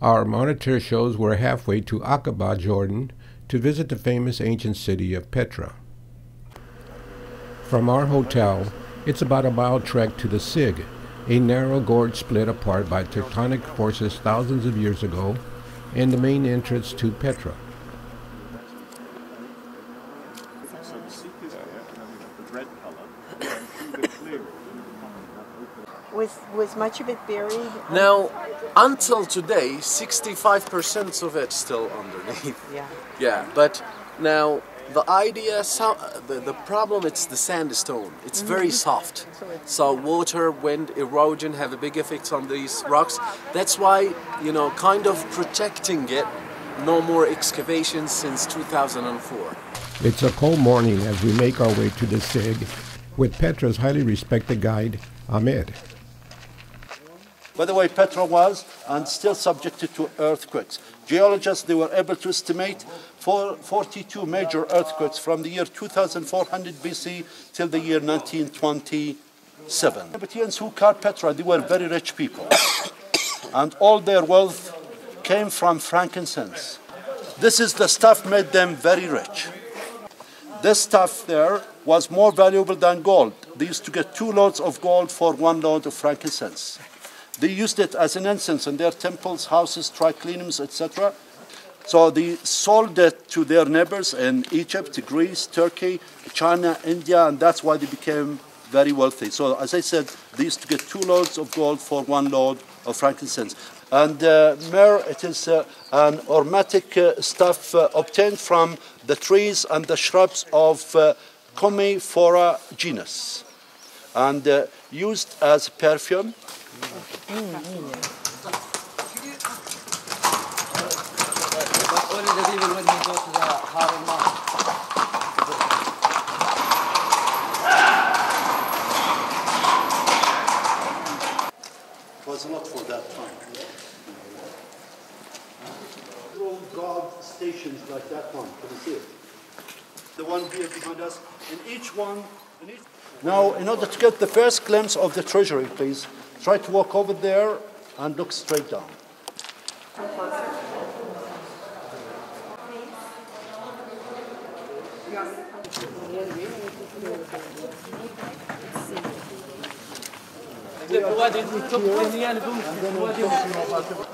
Our monitor shows we're halfway to Aqaba, Jordan, to visit the famous ancient city of Petra. From our hotel, it's about a mile trek to the Sig, a narrow gorge split apart by tectonic forces thousands of years ago, and the main entrance to Petra. Was much of it buried? Now, until today, 65% of it's still underneath. Yeah. Yeah, but now the idea, the problem, it's the sandstone. It's very soft. So water, wind, erosion have a big effect on these rocks. That's why, you know, kind of protecting it. No more excavations since 2004. It's a cold morning as we make our way to the Sig with Petra's highly respected guide, Ahmed. By the way, Petra was and still subjected to earthquakes. Geologists, they were able to estimate 42 major earthquakes from the year 2400 BC till the year 1927. The Nabateans who carved Petra, they were very rich people. And all their wealth came from frankincense. This is the stuff made them very rich. This stuff there was more valuable than gold. They used to get 2 loads of gold for 1 load of frankincense. They used it as an incense in their temples, houses, tricliniums, etc. So they sold it to their neighbors in Egypt, Greece, Turkey, China, India, and that's why they became very wealthy. So as I said, they used to get 2 loads of gold for 1 load of frankincense. And myrrh, it is an aromatic stuff obtained from the trees and the shrubs of Commiphora genus, and used as perfume. It was a lot for that time. Guard stations like that one, can you see it? The one here behind us, and each one. Now, in order to get the first glimpse of the treasury, please, try to walk over there and look straight down.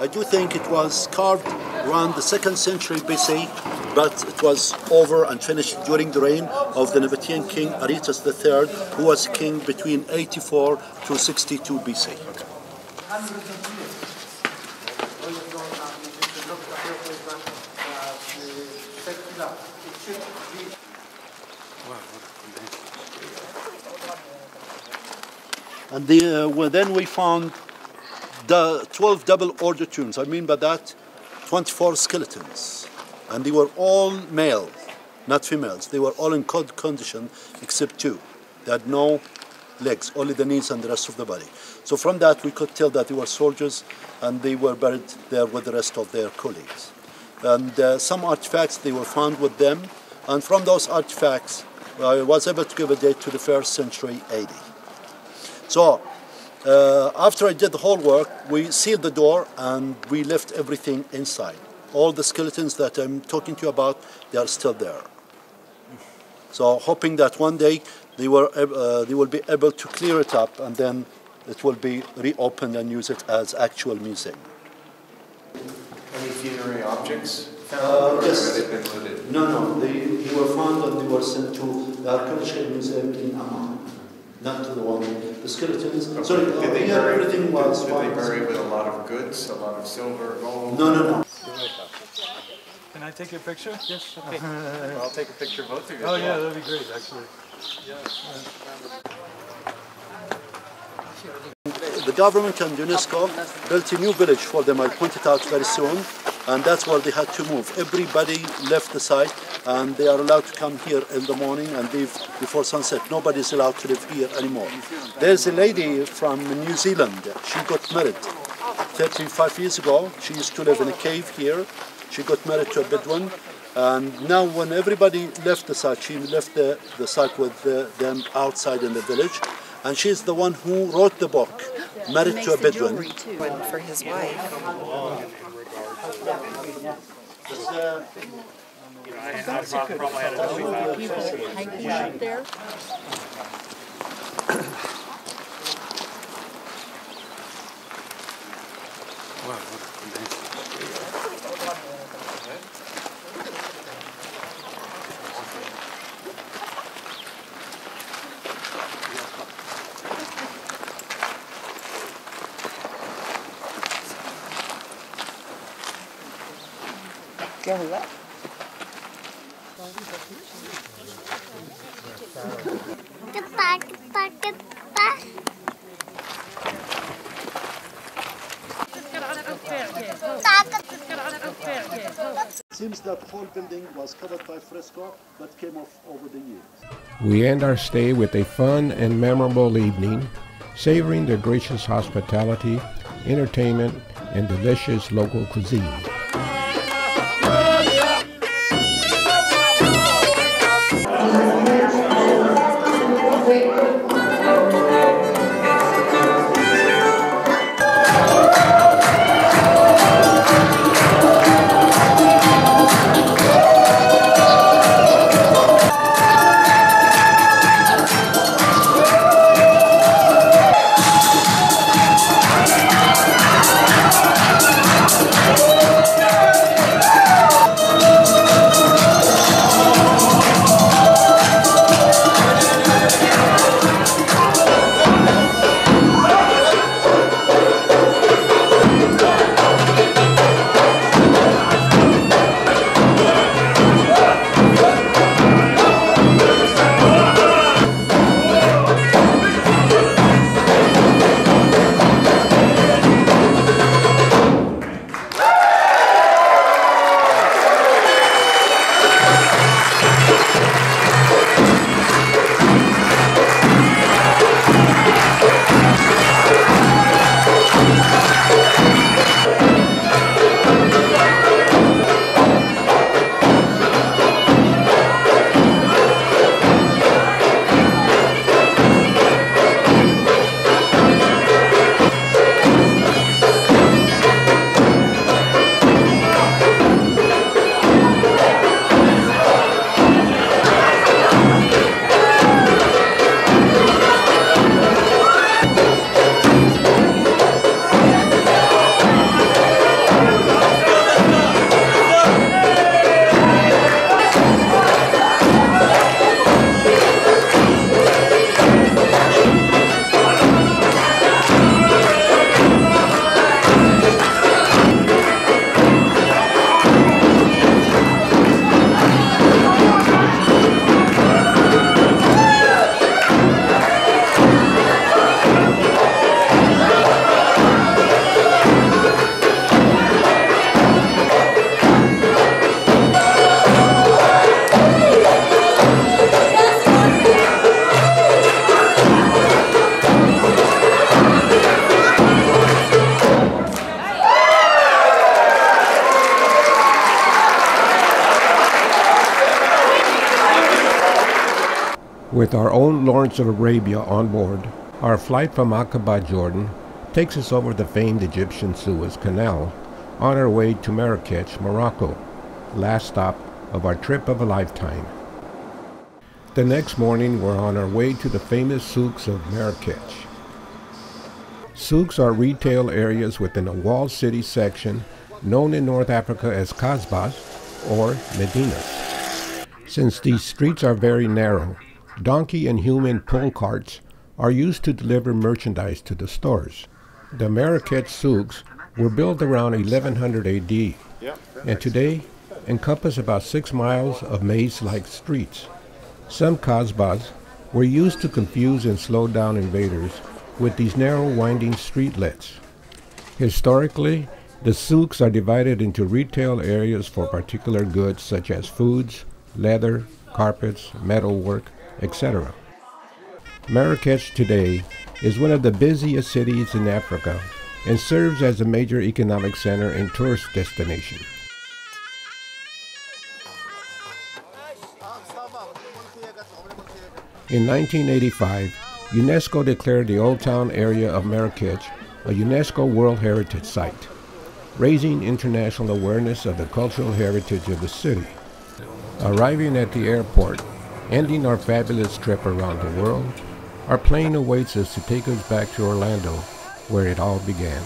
I do think it was carved around the 2nd century BC, but it was over and finished during the reign of the Nabatean king Aretas III, who was king between 84 to 62 BC. And then we found the 12 double order tombs. I mean by that, 24 skeletons. And they were all male, not females. They were all in good condition, except 2. They had no legs, only the knees and the rest of the body. So from that, we could tell that they were soldiers, and they were buried there with the rest of their colleagues. And some artifacts, they were found with them. And from those artifacts, I was able to give a date to the 1st century AD. So, after I did the whole work, we sealed the door and we left everything inside. All the skeletons that I'm talking to you about, they are still there. So, hoping that one day they will be able to clear it up, and then it will be reopened and use it as actual museum. Any funerary objects found, or yes. have they been looted? No, they were found and they were sent to the Archaeological Museum in Amman. Not to the one, the skeletons. Okay. Sorry, did they everything was did fine. they bury with a lot of goods, a lot of silver, gold? No. Can I take your picture? Yes, okay. I'll take a picture of both of you. Oh yeah, that'd be great, actually. The government and UNESCO built a new village for them. I'll point it out very soon. And that's where they had to move. Everybody left the site, and they are allowed to come here in the morning and leave before sunset. Nobody is allowed to live here anymore. There's a lady from New Zealand. She got married 35 years ago. She used to live in a cave here. She got married to a Bedouin. And now when everybody left the site, she left the site with them outside in the village. And she's the one who wrote the book married to a Bedouin. One for his wife. People hiking up there. Go left. Seems that whole building was covered by fresco, but came off over the years. We end our stay with a fun and memorable evening, savoring their gracious hospitality, entertainment, and delicious local cuisine. With our own Lawrence of Arabia on board, our flight from Aqaba, Jordan, takes us over the famed Egyptian Suez Canal on our way to Marrakech, Morocco, last stop of our trip of a lifetime. The next morning, we're on our way to the famous souks of Marrakech. Souks are retail areas within a walled city section known in North Africa as Kasbahs or Medinas. Since these streets are very narrow, donkey and human pull carts are used to deliver merchandise to the stores. The Marrakech souks were built around 1100 AD and today encompass about 6 miles of maze-like streets. Some Kasbahs were used to confuse and slow down invaders with these narrow winding streetlets. Historically, the souks are divided into retail areas for particular goods such as foods, leather, carpets, metalwork, etc. Marrakech today is one of the busiest cities in Africa and serves as a major economic center and tourist destination. In 1985, UNESCO declared the Old Town area of Marrakech a UNESCO World Heritage Site, raising international awareness of the cultural heritage of the city. Arriving at the airport, ending our fabulous trip around the world, our plane awaits us to take us back to Orlando, where it all began.